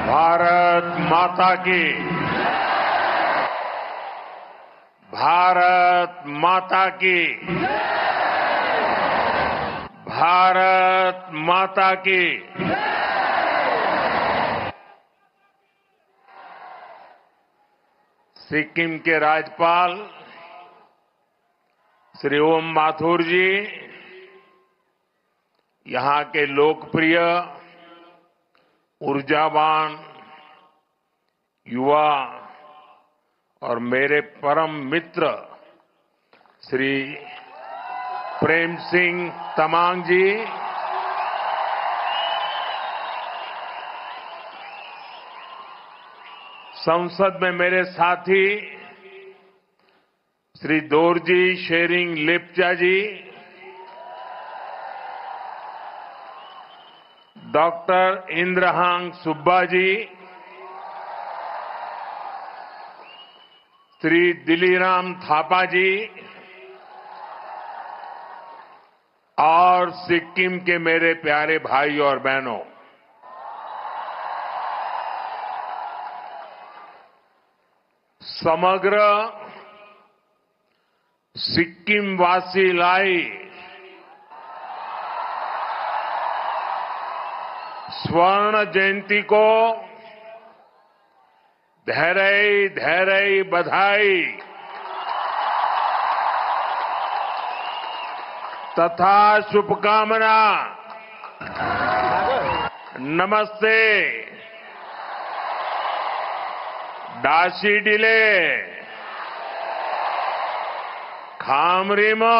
भारत माता की। भारत माता की। भारत माता की। सिक्किम के राज्यपाल श्री ओम माथुर जी, यहां के लोकप्रिय, ऊर्जावान युवा और मेरे परम मित्र श्री प्रेम सिंह तमांग जी, संसद में मेरे साथी श्री दोरजी शेरिंग लेप्चा जी, डॉक्टर इंद्रहांग सुब्बा जी, श्री दिलीराम थापा जी और सिक्किम के मेरे प्यारे भाई और बहनों, समग्र सिक्किम वासी लाई स्वर्ण जयंती को धैर्य धैर्य बधाई तथा शुभकामना। नमस्ते। डाशी डिले खामरिमो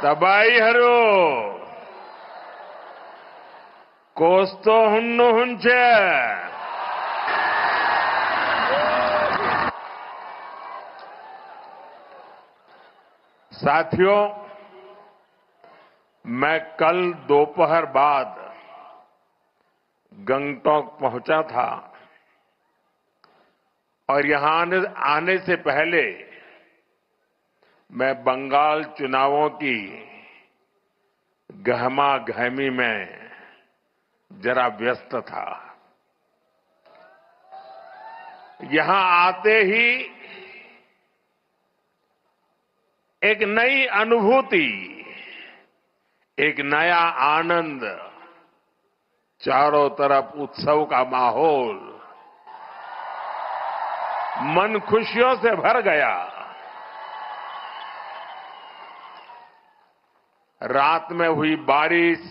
तबाई हरो कोस्तो हुन्नु हुंचे। साथियों, मैं कल दोपहर बाद गंगटोक पहुंचा था और यहां आने से पहले मैं बंगाल चुनावों की गहमा गहमी में जरा व्यस्त था। यहां आते ही एक नई अनुभूति, एक नया आनंद, चारों तरफ उत्सव का माहौल, मन खुशियों से भर गया। रात में हुई बारिश,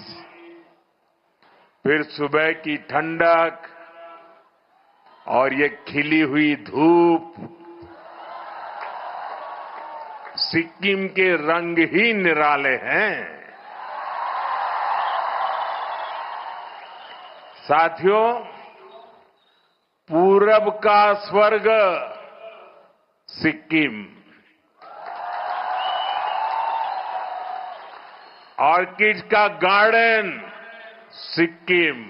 फिर सुबह की ठंडक और ये खिली हुई धूप, सिक्किम के रंग ही निराले हैं। साथियों, पूरब का स्वर्ग सिक्किम, ऑर्किड का गार्डन सिक्किम,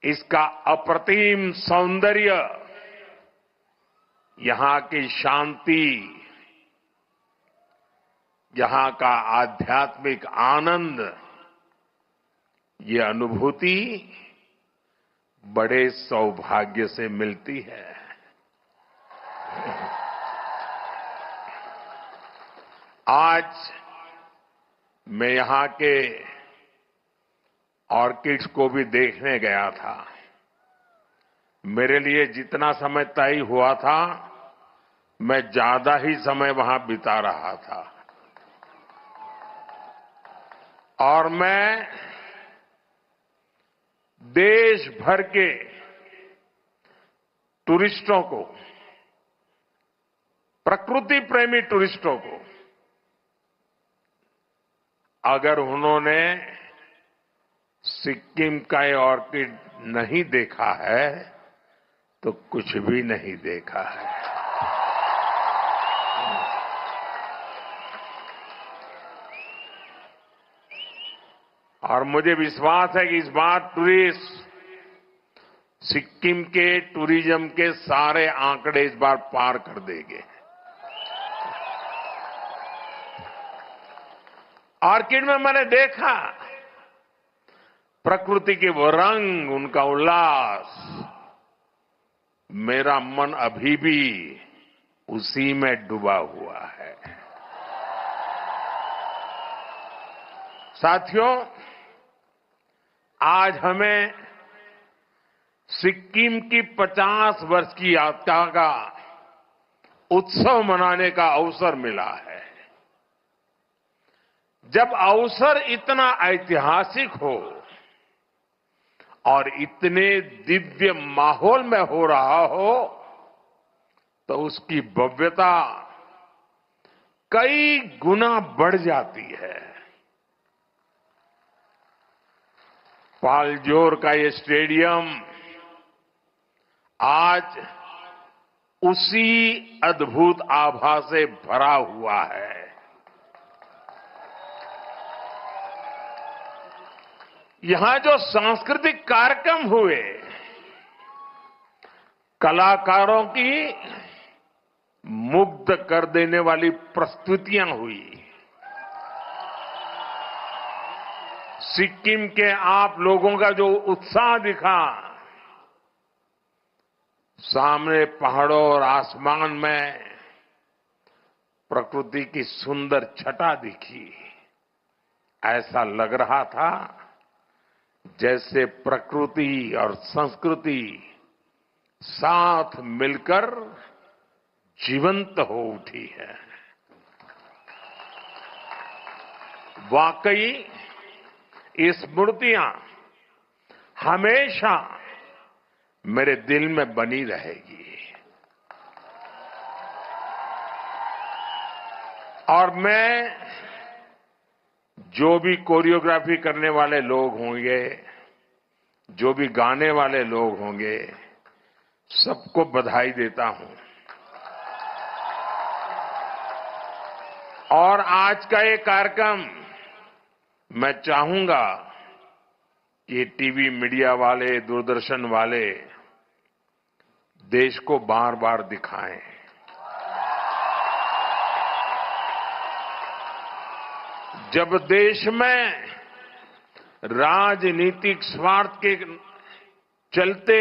इसका अप्रतिम सौंदर्य, यहां की शांति, यहां का आध्यात्मिक आनंद, ये अनुभूति बड़े सौभाग्य से मिलती है। आज मैं यहां के ऑर्किड्स को भी देखने गया था। मेरे लिए जितना समय तय हुआ था, मैं ज्यादा ही समय वहां बिता रहा था और मैं देश भर के टूरिस्टों को, प्रकृति प्रेमी टूरिस्टों को, अगर उन्होंने सिक्किम का ये ऑर्किड नहीं देखा है तो कुछ भी नहीं देखा है। और मुझे विश्वास है कि इस बार टूरिस्ट सिक्किम के टूरिज्म के सारे आंकड़े इस बार पार कर देंगे। ऑर्किड में मैंने देखा प्रकृति के वो रंग, उनका उल्लास। मेरा मन अभी भी उसी में डूबा हुआ है। साथियों, आज हमें सिक्किम की 50 वर्ष की यात्रा का उत्सव मनाने का अवसर मिला है। जब अवसर इतना ऐतिहासिक हो और इतने दिव्य माहौल में हो रहा हो, तो उसकी भव्यता कई गुना बढ़ जाती है। पालजोर का ये स्टेडियम आज उसी अद्भुत आभा से भरा हुआ है। यहां जो सांस्कृतिक कार्यक्रम हुए, कलाकारों की मुग्ध कर देने वाली प्रस्तुतियां हुई। सिक्किम के आप लोगों का जो उत्साह दिखा, सामने पहाड़ों और आसमान में प्रकृति की सुंदर छटा दिखी। ऐसा लग रहा था जैसे प्रकृति और संस्कृति साथ मिलकर जीवंत हो उठी है। वाकई ये स्मृतियां हमेशा मेरे दिल में बनी रहेगी। और मैं जो भी कोरियोग्राफी करने वाले लोग होंगे, जो भी गाने वाले लोग होंगे, सबको बधाई देता हूं। और आज का ये कार्यक्रम मैं चाहूंगा कि टीवी मीडिया वाले, दूरदर्शन वाले देश को बार बार दिखाएं। जब देश में राजनीतिक स्वार्थ के चलते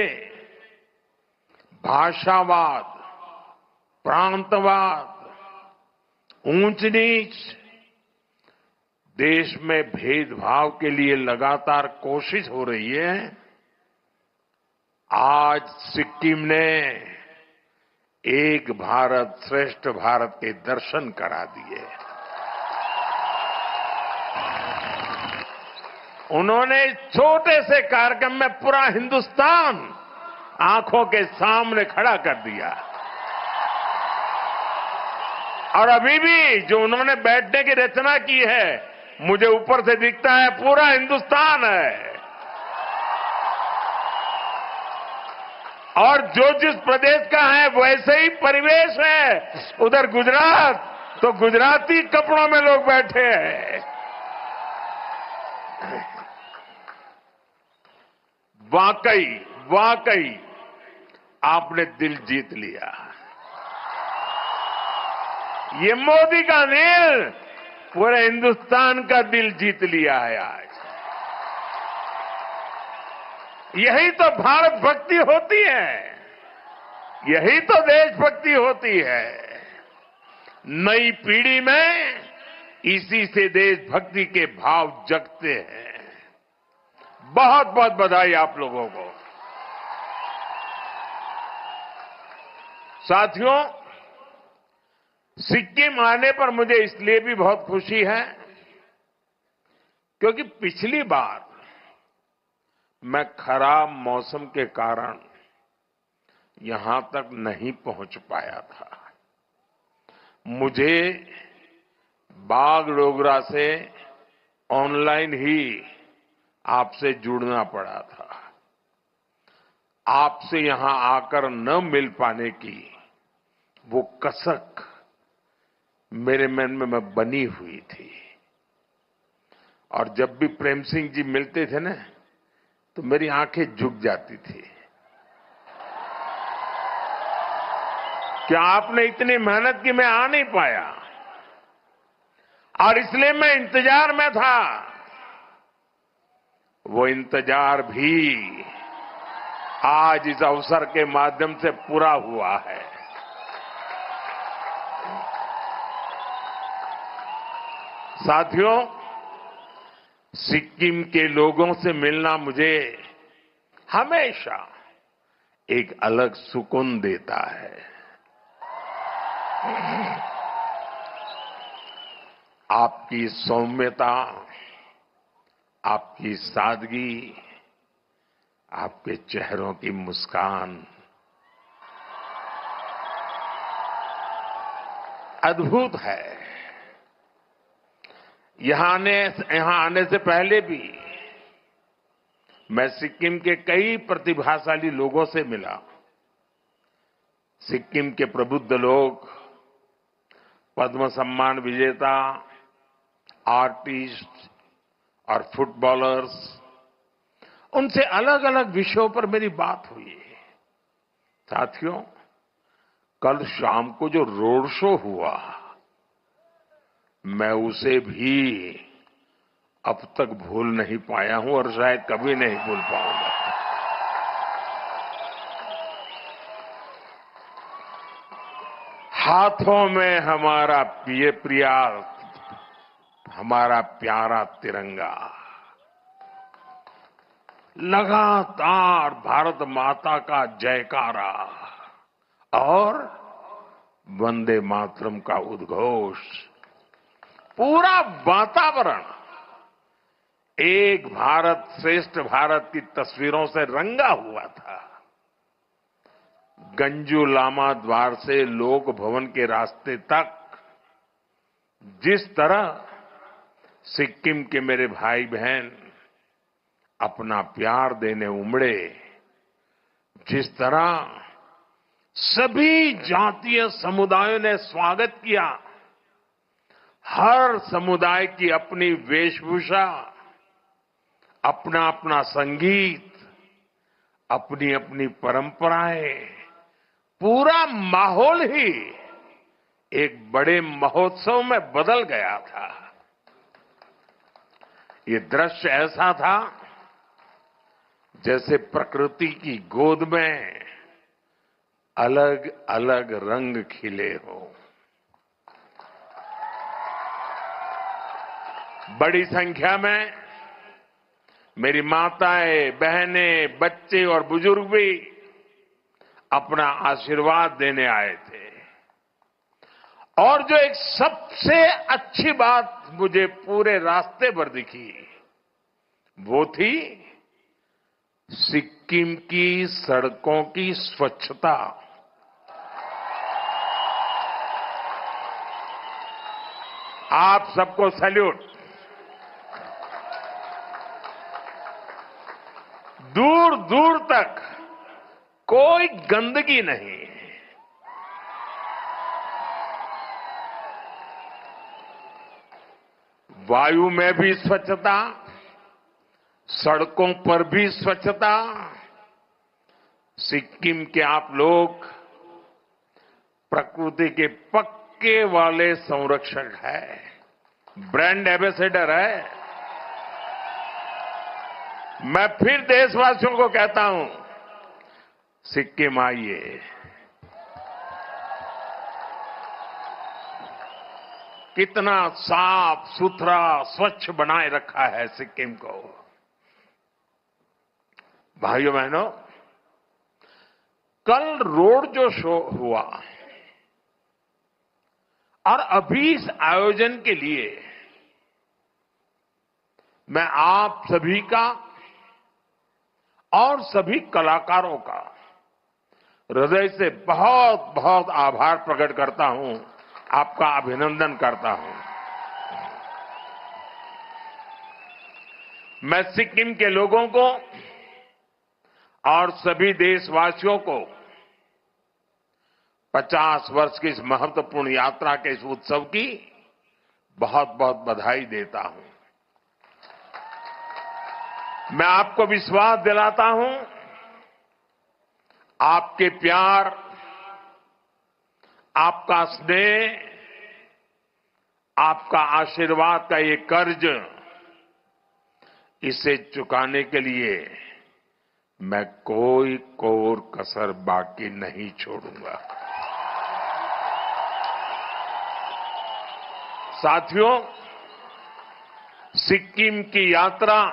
भाषावाद, प्रांतवाद, ऊंच नीच, देश में भेदभाव के लिए लगातार कोशिश हो रही है, आज सिक्किम ने एक भारत श्रेष्ठ भारत के दर्शन करा दिए। उन्होंने इस छोटे से कार्यक्रम में पूरा हिंदुस्तान आंखों के सामने खड़ा कर दिया। और अभी भी जो उन्होंने बैठने की रचना की है, मुझे ऊपर से दिखता है पूरा हिंदुस्तान है। और जो जिस प्रदेश का है वैसे ही परिवेश है। उधर गुजरात तो गुजराती कपड़ों में लोग बैठे हैं। वाकई वाकई आपने दिल जीत लिया। ये मोदी का दिल पूरे हिंदुस्तान का दिल जीत लिया है आज। यही तो भारत भक्ति होती है, यही तो देशभक्ति होती है। नई पीढ़ी में इसी से देशभक्ति के भाव जगते हैं। बहुत बहुत बधाई आप लोगों को। साथियों, सिक्किम आने पर मुझे इसलिए भी बहुत खुशी है क्योंकि पिछली बार मैं खराब मौसम के कारण यहां तक नहीं पहुंच पाया था। मुझे बागडोगरा से ऑनलाइन ही आपसे जुड़ना पड़ा था। आपसे यहां आकर न मिल पाने की वो कसक मेरे मन में बनी हुई थी। और जब भी प्रेम सिंह जी मिलते थे ना, तो मेरी आंखें झुक जाती थी। क्या आपने इतनी मेहनत की, मैं आ नहीं पाया। और इसलिए मैं इंतजार में था। वो इंतजार भी आज इस अवसर के माध्यम से पूरा हुआ है। साथियों, सिक्किम के लोगों से मिलना मुझे हमेशा एक अलग सुकून देता है। आपकी सौम्यता, आपकी सादगी, आपके चेहरों की मुस्कान अद्भुत है। यहां आने से पहले भी मैं सिक्किम के कई प्रतिभाशाली लोगों से मिला। सिक्किम के प्रबुद्ध लोग, पद्म सम्मान विजेता, आर्टिस्ट और फुटबॉलर्स, उनसे अलग अलग विषयों पर मेरी बात हुई है। साथियों, कल शाम को जो रोड शो हुआ, मैं उसे भी अब तक भूल नहीं पाया हूं और शायद कभी नहीं भूल पाऊंगा। हाथों में हमारा हमारा प्यारा तिरंगा, लगातार भारत माता का जयकारा और वंदे मातरम का उद्घोष, पूरा वातावरण एक भारत श्रेष्ठ भारत की तस्वीरों से रंगा हुआ था। गंजू लामा द्वार से लोक भवन के रास्ते तक जिस तरह सिक्किम के मेरे भाई बहन अपना प्यार देने उमड़े, जिस तरह सभी जातीय समुदायों ने स्वागत किया, हर समुदाय की अपनी वेशभूषा, अपना अपना संगीत, अपनी अपनी परंपराएं, पूरा माहौल ही एक बड़े महोत्सव में बदल गया था। ये दृश्य ऐसा था जैसे प्रकृति की गोद में अलग अलग रंग खिले हों। बड़ी संख्या में मेरी माताएं, बहनें, बच्चे और बुजुर्ग भी अपना आशीर्वाद देने आए थे। और जो एक सबसे अच्छी बात मुझे पूरे रास्ते पर दिखी, वो थी सिक्किम की सड़कों की स्वच्छता। आप सबको सैल्यूट। दूर दूर तक कोई गंदगी नहीं, वायु में भी स्वच्छता, सड़कों पर भी स्वच्छता। सिक्किम के आप लोग प्रकृति के पक्के वाले संरक्षक हैं, ब्रांड एम्बेसडर है। मैं फिर देशवासियों को कहता हूं, सिक्किम आइए। कितना साफ सुथरा स्वच्छ बनाए रखा है सिक्किम को। भाइयों बहनों, कल रोड जो शो हुआ और अभी इस आयोजन के लिए मैं आप सभी का और सभी कलाकारों का हृदय से बहुत बहुत आभार प्रकट करता हूं, आपका अभिनंदन करता हूं। मैं सिक्किम के लोगों को और सभी देशवासियों को 50 वर्ष की इस महत्वपूर्ण यात्रा के इस उत्सव की बहुत बहुत बधाई देता हूं। मैं आपको विश्वास दिलाता हूं, आपके प्यार, आपका स्नेह, आपका आशीर्वाद का ये कर्ज, इसे चुकाने के लिए मैं कोई कोर कसर बाकी नहीं छोड़ूंगा। साथियों, सिक्किम की यात्रा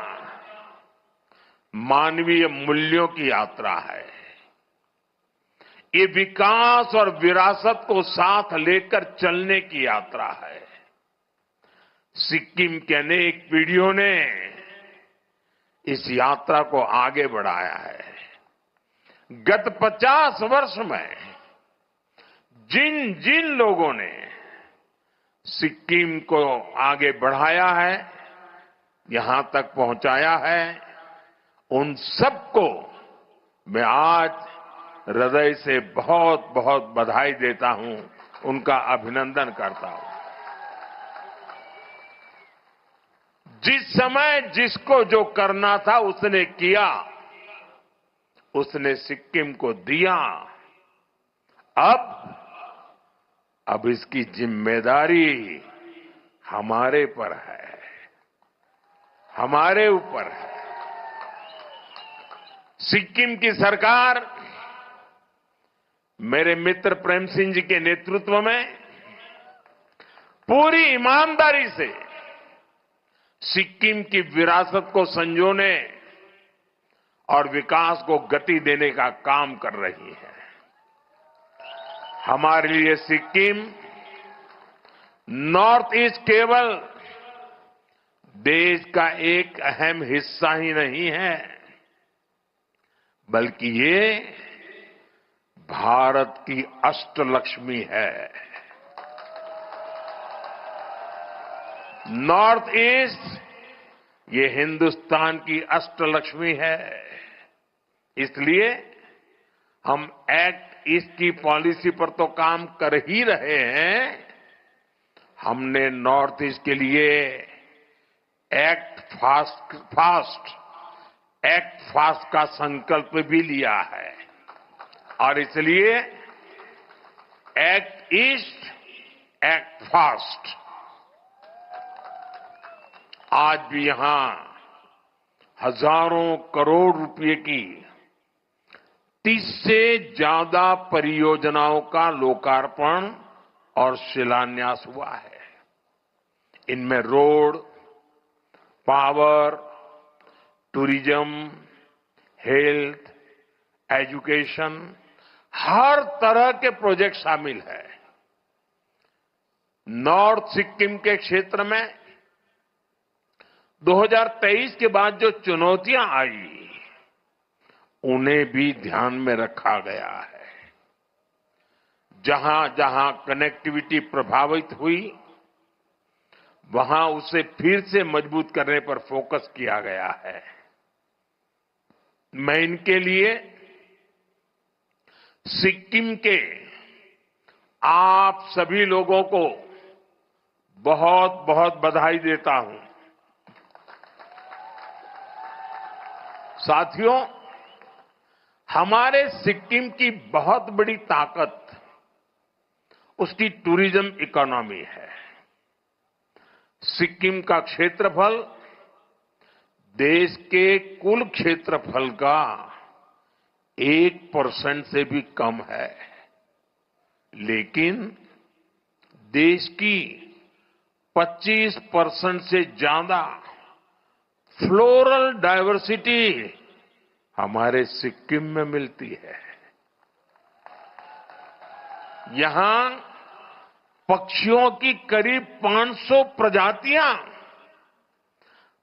मानवीय मूल्यों की यात्रा है। ये विकास और विरासत को साथ लेकर चलने की यात्रा है। सिक्किम के अनेक पीढ़ियों ने इस यात्रा को आगे बढ़ाया है। गत 50 वर्ष में जिन जिन लोगों ने सिक्किम को आगे बढ़ाया है, यहां तक पहुंचाया है, उन सबको मैं आज हृदय से बहुत बहुत बधाई देता हूं, उनका अभिनंदन करता हूं। जिस समय जिसको जो करना था उसने किया, उसने सिक्किम को दिया। अब इसकी जिम्मेदारी हमारे पर है, हमारे ऊपर है। सिक्किम की सरकार मेरे मित्र प्रेम सिंह जी के नेतृत्व में पूरी ईमानदारी से सिक्किम की विरासत को संजोने और विकास को गति देने का काम कर रही है। हमारे लिए सिक्किम नॉर्थ ईस्ट केवल देश का एक अहम हिस्सा ही नहीं है, बल्कि ये भारत की अष्टलक्ष्मी है। नॉर्थ ईस्ट ये हिंदुस्तान की अष्टलक्ष्मी है। इसलिए हम एक्ट ईस्ट की पॉलिसी पर तो काम कर ही रहे हैं, हमने नॉर्थ ईस्ट के लिए एक्ट फास्ट का संकल्प भी लिया है। और इसलिए एक्ट ईस्ट, एक्ट फास्ट। आज भी यहां हजारों करोड़ रुपए की 30 से ज्यादा परियोजनाओं का लोकार्पण और शिलान्यास हुआ है। इनमें road, power, tourism, health, education, हर तरह के प्रोजेक्ट शामिल है। नॉर्थ सिक्किम के क्षेत्र में 2023 के बाद जो चुनौतियां आई, उन्हें भी ध्यान में रखा गया है। जहां जहां कनेक्टिविटी प्रभावित हुई, वहां उसे फिर से मजबूत करने पर फोकस किया गया है। मैं इनके लिए सिक्किम के आप सभी लोगों को बहुत बहुत बधाई देता हूं। साथियों, हमारे सिक्किम की बहुत बड़ी ताकत उसकी टूरिज्म इकोनॉमी है। सिक्किम का क्षेत्रफल देश के कुल क्षेत्रफल का 1% से भी कम है, लेकिन देश की 25% से ज्यादा फ्लोरल डायवर्सिटी हमारे सिक्किम में मिलती है। यहां पक्षियों की करीब 500 प्रजातियां,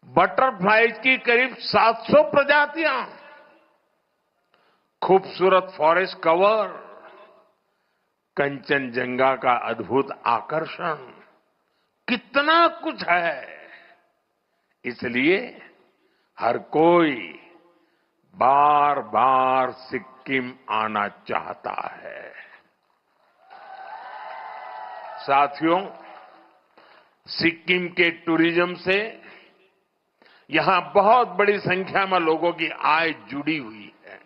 बटरफ्लाइज की करीब 700 प्रजातियां, खूबसूरत फॉरेस्ट कवर, कंचनजंगा का अद्भुत आकर्षण, कितना कुछ है। इसलिए हर कोई बार बार सिक्किम आना चाहता है। साथियों, सिक्किम के टूरिज्म से यहां बहुत बड़ी संख्या में लोगों की आय जुड़ी हुई है।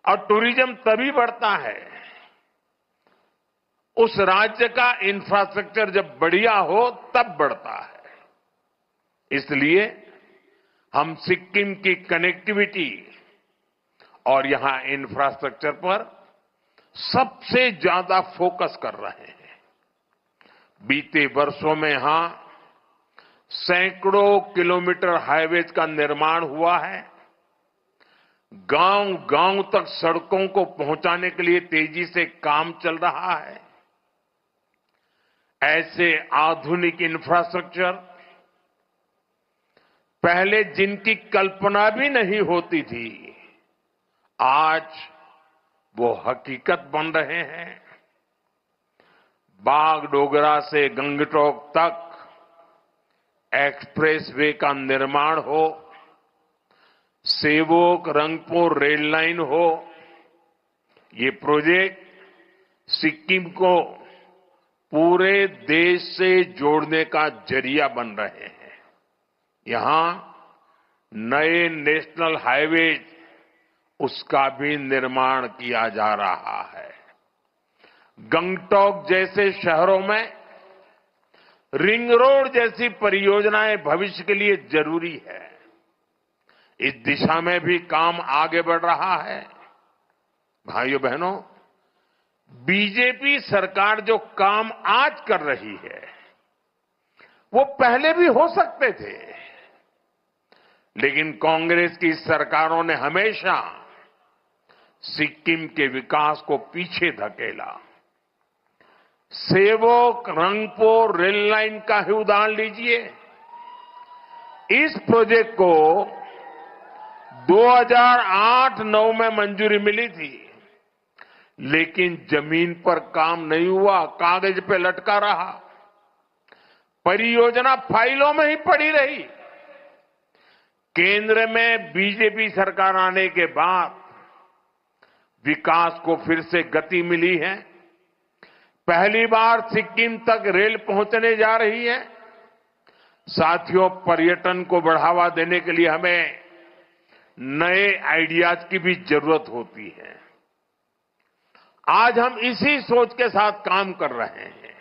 और टूरिज्म तभी बढ़ता है उस राज्य का इंफ्रास्ट्रक्चर जब बढ़िया हो तब बढ़ता है। इसलिए हम सिक्किम की कनेक्टिविटी और यहां इंफ्रास्ट्रक्चर पर सबसे ज्यादा फोकस कर रहे हैं। बीते वर्षों में यहां सैकड़ों किलोमीटर हाईवेज का निर्माण हुआ है। गांव गांव तक सड़कों को पहुंचाने के लिए तेजी से काम चल रहा है। ऐसे आधुनिक इंफ्रास्ट्रक्चर पहले जिनकी कल्पना भी नहीं होती थी, आज वो हकीकत बन रहे हैं। बागडोगरा से गंगटोक तक एक्सप्रेसवे का निर्माण हो, सेवोक रंगपुर रेल लाइन हो, ये प्रोजेक्ट सिक्किम को पूरे देश से जोड़ने का जरिया बन रहे हैं। यहां नए नेशनल हाईवेज, उसका भी निर्माण किया जा रहा है। गंगटोक जैसे शहरों में रिंग रोड जैसी परियोजनाएं भविष्य के लिए जरूरी है। इस दिशा में भी काम आगे बढ़ रहा है। भाइयों बहनों, बीजेपी सरकार जो काम आज कर रही है, वो पहले भी हो सकते थे, लेकिन कांग्रेस की सरकारों ने हमेशा सिक्किम के विकास को पीछे धकेला। सेवोक रंगपुर रेल लाइन का ही उदाहरण लीजिए। इस प्रोजेक्ट को 2008-9 में मंजूरी मिली थी, लेकिन जमीन पर काम नहीं हुआ, कागज पे लटका रहा। परियोजना फाइलों में ही पड़ी रही। केंद्र में बीजेपी सरकार आने के बाद विकास को फिर से गति मिली है। पहली बार सिक्किम तक रेल पहुंचने जा रही है। साथियों, पर्यटन को बढ़ावा देने के लिए हमें नए आइडियाज की भी जरूरत होती है। आज हम इसी सोच के साथ काम कर रहे हैं।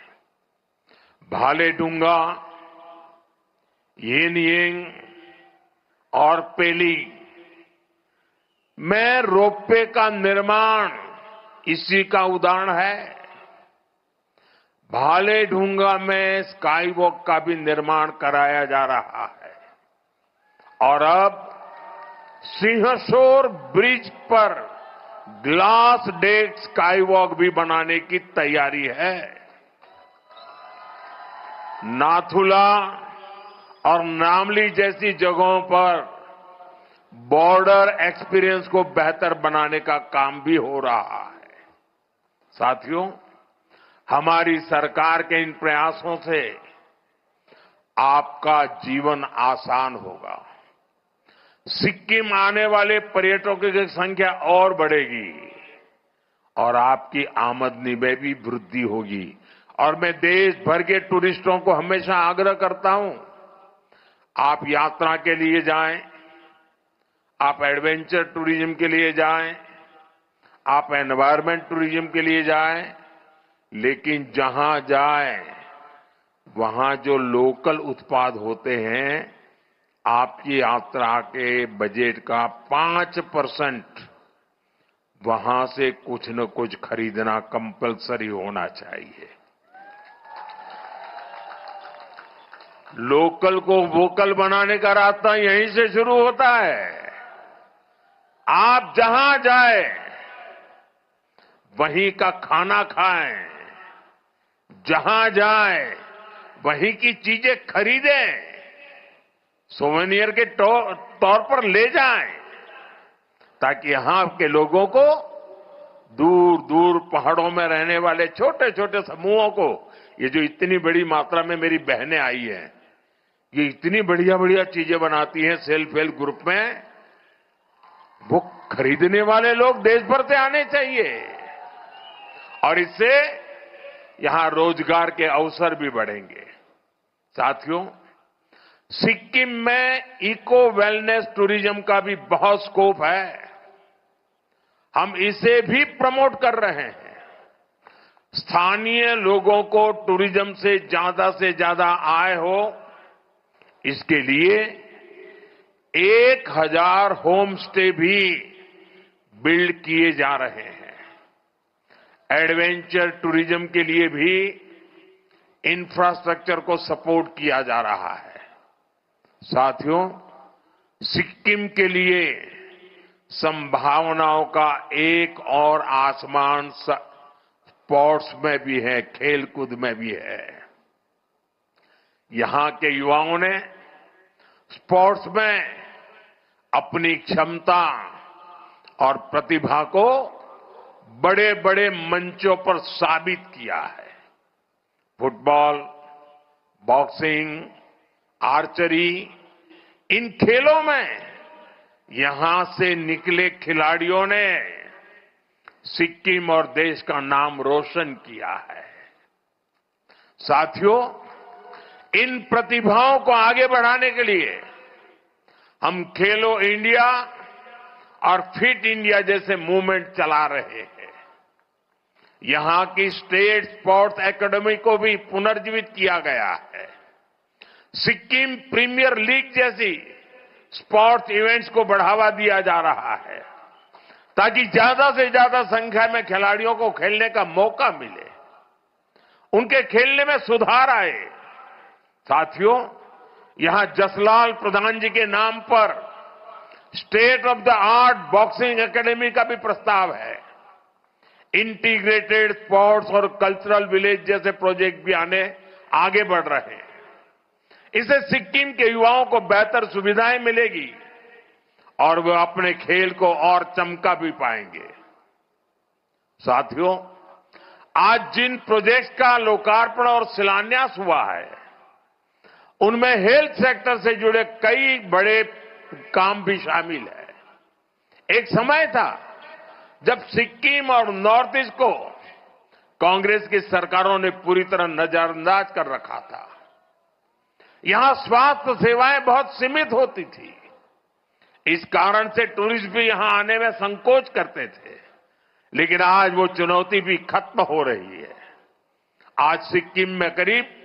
भालेडुंगा, येनयेंग और पेली में रोपवे का निर्माण इसी का उदाहरण है। भालेडुंगा में स्काई वॉक का भी निर्माण कराया जा रहा है और अब सिंहसौर ब्रिज पर ग्लास डेक स्काई वॉक भी बनाने की तैयारी है। नाथुला और नामली जैसी जगहों पर बॉर्डर एक्सपीरियंस को बेहतर बनाने का काम भी हो रहा है। साथियों, हमारी सरकार के इन प्रयासों से आपका जीवन आसान होगा। सिक्किम आने वाले पर्यटकों की संख्या और बढ़ेगी और आपकी आमदनी में भी वृद्धि होगी। और मैं देश भर के टूरिस्टों को हमेशा आग्रह करता हूं, आप यात्रा के लिए जाएं, आप एडवेंचर टूरिज्म के लिए जाएं, आप एनवायरमेंट टूरिज्म के लिए जाएं, लेकिन जहां जाएं वहां जो लोकल उत्पाद होते हैं, आपकी यात्रा के बजट का 5% वहां से कुछ न कुछ खरीदना कंपलसरी होना चाहिए। लोकल को वोकल बनाने का रास्ता यहीं से शुरू होता है। आप जहां जाए वहीं का खाना खाएं, जहां जाए वहीं की चीजें खरीदें, सोवेनियर के तौर पर ले जाएं, ताकि यहां के लोगों को, दूर दूर पहाड़ों में रहने वाले छोटे छोटे समूहों को, ये जो इतनी बड़ी मात्रा में मेरी बहनें आई हैं, ये इतनी बढ़िया बढ़िया चीजें बनाती हैं सेल्फ हेल्प ग्रुप में, वो खरीदने वाले लोग देश भर से आने चाहिए और इससे यहां रोजगार के अवसर भी बढ़ेंगे। साथियों, सिक्किम में इको वेलनेस टूरिज्म का भी बहुत स्कोप है। हम इसे भी प्रमोट कर रहे हैं। स्थानीय लोगों को टूरिज्म से ज्यादा आय हो, इसके लिए 1000 होम स्टे भी बिल्ड किए जा रहे हैं। एडवेंचर टूरिज्म के लिए भी इंफ्रास्ट्रक्चर को सपोर्ट किया जा रहा है। साथियों, सिक्किम के लिए संभावनाओं का एक और आसमान स्पोर्ट्स में भी है, खेलकूद में भी है। यहां के युवाओं ने स्पोर्ट्स में अपनी क्षमता और प्रतिभा को बड़े बड़े मंचों पर साबित किया है। फुटबॉल, बॉक्सिंग, आर्चरी, इन खेलों में यहां से निकले खिलाड़ियों ने सिक्किम और देश का नाम रोशन किया है। साथियों, इन प्रतिभाओं को आगे बढ़ाने के लिए हम खेलो इंडिया और फिट इंडिया जैसे मूवमेंट चला रहे हैं। यहां की स्टेट स्पोर्ट्स एकेडमी को भी पुनर्जीवित किया गया है। सिक्किम प्रीमियर लीग जैसी स्पोर्ट्स इवेंट्स को बढ़ावा दिया जा रहा है ताकि ज्यादा से ज्यादा संख्या में खिलाड़ियों को खेलने का मौका मिले, उनके खेलने में सुधार आए। साथियों, यहां जसलाल प्रधान जी के नाम पर state of the art boxing academy का भी प्रस्ताव है। इंटीग्रेटेड स्पोर्ट्स और कल्चरल विलेज जैसे प्रोजेक्ट भी आगे बढ़ रहे हैं। इससे सिक्किम के युवाओं को बेहतर सुविधाएं मिलेगी और वे अपने खेल को और चमका भी पाएंगे। साथियों, आज जिन प्रोजेक्ट्स का लोकार्पण और शिलान्यास हुआ है, उनमें हेल्थ सेक्टर से जुड़े कई बड़े काम भी शामिल है। एक समय था जब सिक्किम और नॉर्थ ईस्ट को कांग्रेस की सरकारों ने पूरी तरह नजरअंदाज कर रखा था। यहां स्वास्थ्य सेवाएं बहुत सीमित होती थी। इस कारण से टूरिस्ट भी यहां आने में संकोच करते थे। लेकिन आज वो चुनौती भी खत्म हो रही है। आज सिक्किम में करीब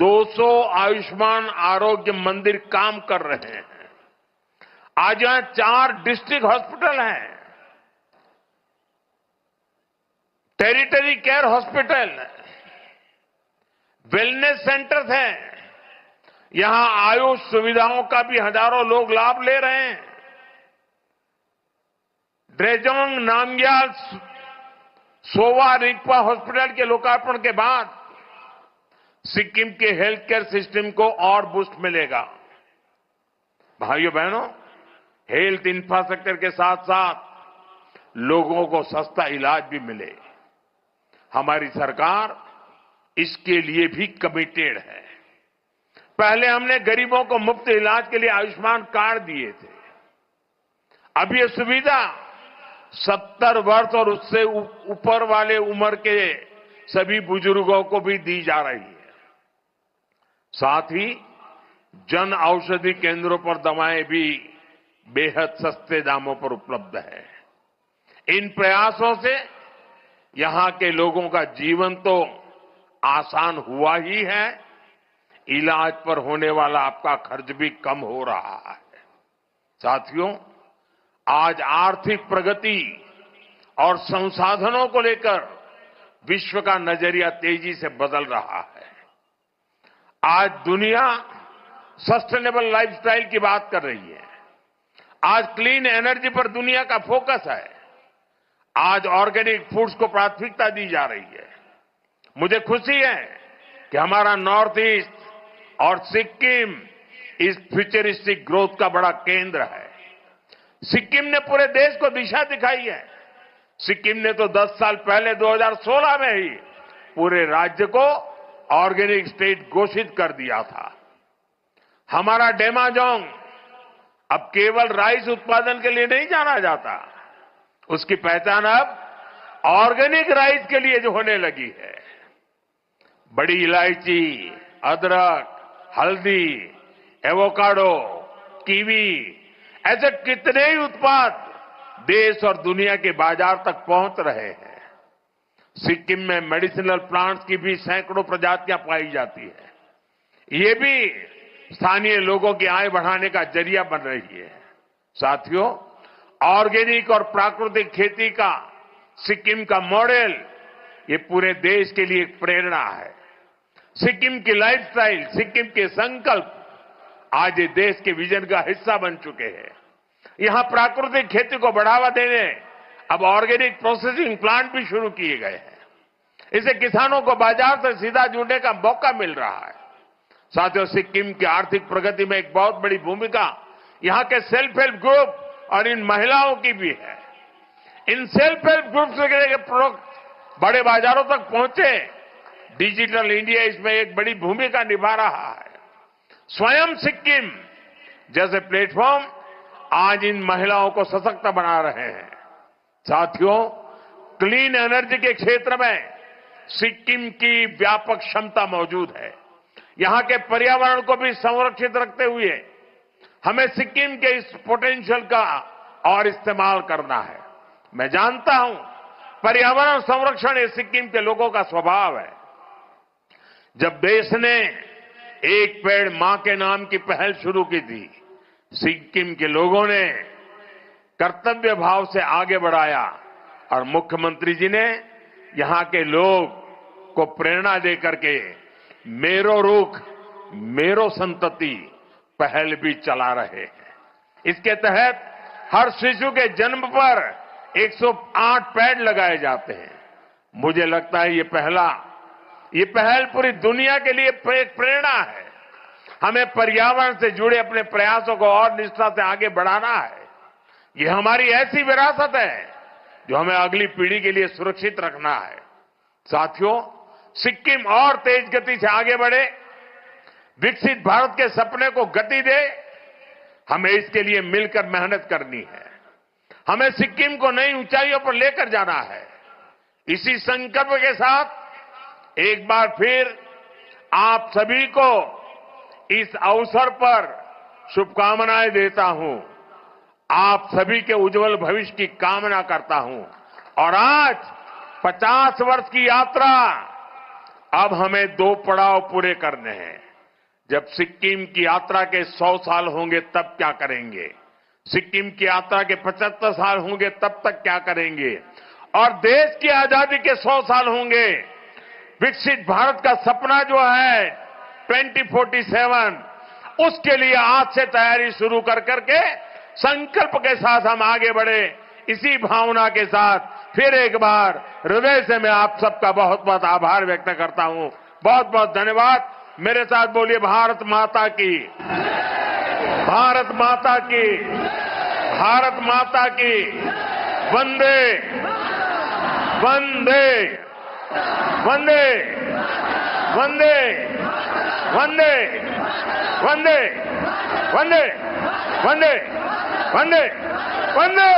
200 आयुष्मान आरोग्य मंदिर काम कर रहे हैं। आज यहां 4 डिस्ट्रिक्ट हॉस्पिटल हैं, territory care hospital, wellness centres हैं। यहां आयुष सुविधाओं का भी हजारों लोग लाभ ले रहे हैं। ड्रेजोंग नामग्याल सोवा रिगपा हॉस्पिटल के लोकार्पण के बाद सिक्किम के हेल्थ केयर सिस्टम को और बूस्ट मिलेगा। भाइयों बहनों, हेल्थ इंफ्रास्ट्रक्चर के साथ साथ लोगों को सस्ता इलाज भी मिले, हमारी सरकार इसके लिए भी कमिटेड है। पहले हमने गरीबों को मुफ्त इलाज के लिए आयुष्मान कार्ड दिए थे। अब ये सुविधा 70 वर्ष और उससे ऊपर वाले उम्र के सभी बुजुर्गों को भी दी जा रही है। साथ ही जन औषधि केंद्रों पर दवाएं भी बेहद सस्ते दामों पर उपलब्ध है। इन प्रयासों से यहां के लोगों का जीवन तो आसान हुआ ही है, इलाज पर होने वाला आपका खर्च भी कम हो रहा है। साथियों, आज आर्थिक प्रगति और संसाधनों को लेकर विश्व का नजरिया तेजी से बदल रहा है। आज दुनिया सस्टेनेबल लाइफस्टाइल की बात कर रही है। आज क्लीन एनर्जी पर दुनिया का फोकस है। आज ऑर्गेनिक फूड्स को प्राथमिकता दी जा रही है। मुझे खुशी है कि हमारा नॉर्थ ईस्ट और सिक्किम इस फ्यूचरिस्टिक ग्रोथ का बड़ा केंद्र है। सिक्किम ने पूरे देश को दिशा दिखाई है। सिक्किम ने तो 10 साल पहले 2016 में ही पूरे राज्य को ऑर्गेनिक स्टेट घोषित कर दिया था। हमारा डेमाजोंग अब केवल राइस उत्पादन के लिए नहीं जाना जाता, उसकी पहचान अब ऑर्गेनिक राइस के लिए जो होने लगी है। बड़ी इलायची, अदरक, हल्दी, एवोकाडो, कीवी, ऐसे कितने ही उत्पाद देश और दुनिया के बाजार तक पहुंच रहे हैं। सिक्किम में मेडिसिनल प्लांट्स की भी सैकड़ों प्रजातियां पाई जाती है। ये भी स्थानीय लोगों की आय बढ़ाने का जरिया बन रही है। साथियों, ऑर्गेनिक और प्राकृतिक खेती का सिक्किम का मॉडल ये पूरे देश के लिए एक प्रेरणा है। सिक्किम की लाइफस्टाइल, सिक्किम के संकल्प आज ये देश के विजन का हिस्सा बन चुके हैं। यहां प्राकृतिक खेती को बढ़ावा देने अब ऑर्गेनिक प्रोसेसिंग प्लांट भी शुरू किए गए हैं। इससे किसानों को बाजार से सीधा जुड़ने का मौका मिल रहा है। साथियों, सिक्किम की आर्थिक प्रगति में एक बहुत बड़ी भूमिका यहां के सेल्फ हेल्प ग्रुप और इन महिलाओं की भी है। इन सेल्फ हेल्प ग्रुप के प्रोडक्ट बड़े बाजारों तक पहुंचे, डिजिटल इंडिया इसमें एक बड़ी भूमिका निभा रहा है। स्वयं सिक्किम जैसे प्लेटफॉर्म आज इन महिलाओं को सशक्त बना रहे हैं। साथियों, क्लीन एनर्जी के क्षेत्र में सिक्किम की व्यापक क्षमता मौजूद है। यहां के पर्यावरण को भी संरक्षित रखते हुए हमें सिक्किम के इस पोटेंशियल का और इस्तेमाल करना है। मैं जानता हूं पर्यावरण संरक्षण ये सिक्किम के लोगों का स्वभाव है। जब देश ने एक पेड़ मां के नाम की पहल शुरू की थी, सिक्किम के लोगों ने कर्तव्य भाव से आगे बढ़ाया और मुख्यमंत्री जी ने यहां के लोग को प्रेरणा देकर के मेरो रुख मेरो संतति पहल भी चला रहे हैं। इसके तहत हर शिशु के जन्म पर 108 पेड़ लगाए जाते हैं। मुझे लगता है ये पहल पूरी दुनिया के लिए एक प्रेरणा है। हमें पर्यावरण से जुड़े अपने प्रयासों को और निष्ठा से आगे बढ़ाना है। ये हमारी ऐसी विरासत है जो हमें अगली पीढ़ी के लिए सुरक्षित रखना है। साथियों, सिक्किम और तेज गति से आगे बढ़े, विकसित भारत के सपने को गति दे, हमें इसके लिए मिलकर मेहनत करनी है। हमें सिक्किम को नई ऊंचाइयों पर लेकर जाना है। इसी संकल्प के साथ एक बार फिर आप सभी को इस अवसर पर शुभकामनाएं देता हूं। आप सभी के उज्जवल भविष्य की कामना करता हूं। और आज 50 वर्ष की यात्रा, अब हमें 2 पड़ाव पूरे करने हैं। जब सिक्किम की यात्रा के 100 साल होंगे तब क्या करेंगे, सिक्किम की यात्रा के 75 साल होंगे तब तक क्या करेंगे, और देश की आजादी के 100 साल होंगे। विकसित भारत का सपना जो है 2047, उसके लिए आज से तैयारी शुरू कर करके संकल्प के साथ हम आगे बढ़े। इसी भावना के साथ फिर एक बार हृदय से मैं आप सबका बहुत बहुत आभार व्यक्त करता हूं। बहुत बहुत धन्यवाद। मेरे साथ बोलिए भारत माता की, भारत माता की, भारत माता की। वंदे वंदे वंदे वंदे वंदे वंदे वंदे वंदे वंदे वंदे